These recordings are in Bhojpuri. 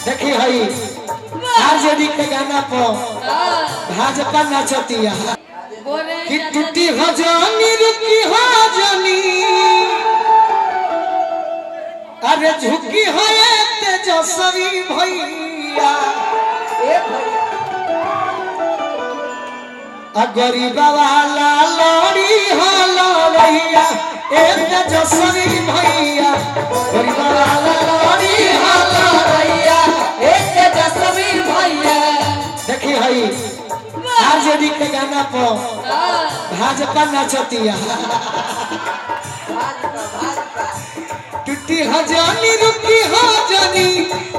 देखी हई आरजेडी के गाना पर भाजपा नाचतिया कि टूटी हो जानी रुकी हो जानी अरे झुकी हो तेजस्वी भैया गरीब वाला लड़ी हो लड़ैया तेजस्वी भैया गरीब वाला लड़ी हो लड़ैया तेजस्वी भैया। देखी हई आरजेडी के गाना पर भाजपा नाचतिया टूटी हो जानी रुकी हो जानी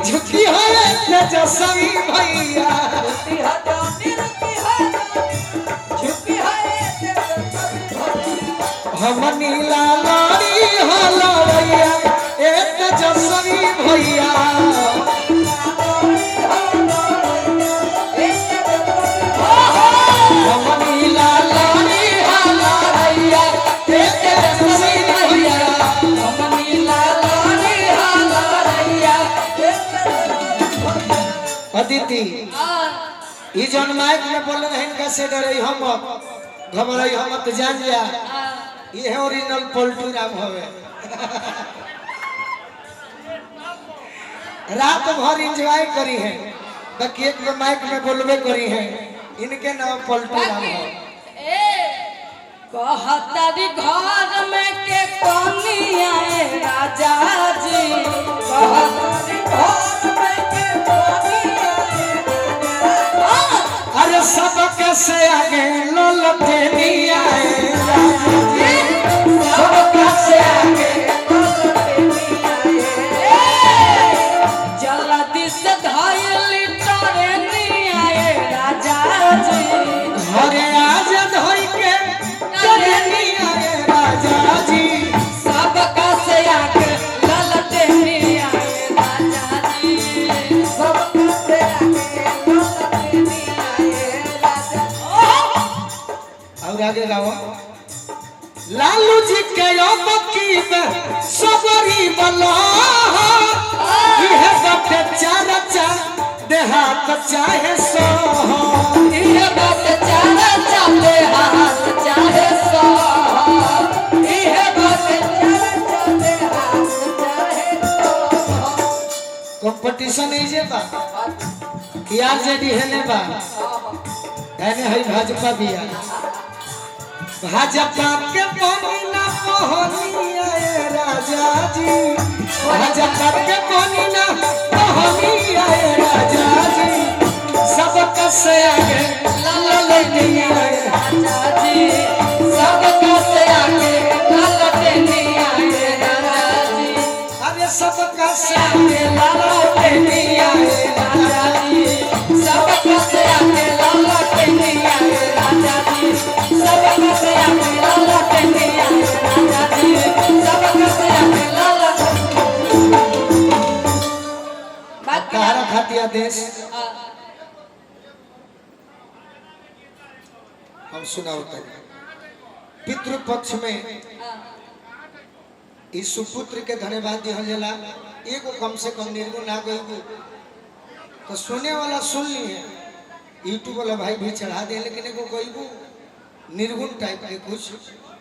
झुकी हो तेजस्वी भैया हम नीला लड़ी हो लड़ैया तेजस्वी भैया हम नीला लड़ी हो लड़ैया तेजस्वी भैया हम नीला लड़ी हो लड़ैया। अदिति ई जन माइक में बोल रहे हैं कैसे डरे हम घबराई हम तो जान जा ये ओरिजिनल पलटू राम हवे रात भर एंजॉय करी है बाकी एक माइक में बोलबे करी है इनके नाम पलटू राम है। कहतारी घर में के कनिया राजा जी कहतारी घर में के कनिया अरे सब कैसे आगे लोलते दिया सब कैसे आगे जल्दी से धैली तोरे निया राजा जी घरे आज धोई के चले निया राजा जी सब कैसे आगे ललते निया राजा जी सब कैसे आगे ललते निया राजा। और आगे गाओ लालू जी के की सबरी बला यह बात चाचा देहात चाहे सो यह बात चाचा देहात चाहे सो यह बात चाचा देहात चाहे सो। कंपटीशन है जे बा कि आरजेडी है ने बा एने है भाजपा बिया भाजपा के पानी ना पहनिया राजा जी भाजपा के पानी ना पहनिया राजा जी सब कैसे आगे ललैया राजा जी सब कैसे आगे ललैया राजा जी अरे सब कैसे आगे ललैया राजा जी सब कैसे आगे ललैया राजा जी सब कैसे आगे ललैया राजा जी सब कैसे आगे तारा खातिया देश हम सुनाओ पितृपक्ष में इस सुपुत्र के धन्यवाद दिया जाला एगो कम से कम निर्गुण आ गई तो सुने वाला सुन लिए यूट्यूब वाला भाई भी चढ़ा दे लेकिन एगो गईबू निर्गुण टाइप के कुछ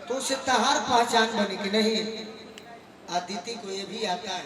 तो उसे तहार पहचान बनी कि नहीं। अदिति को ये भी आता है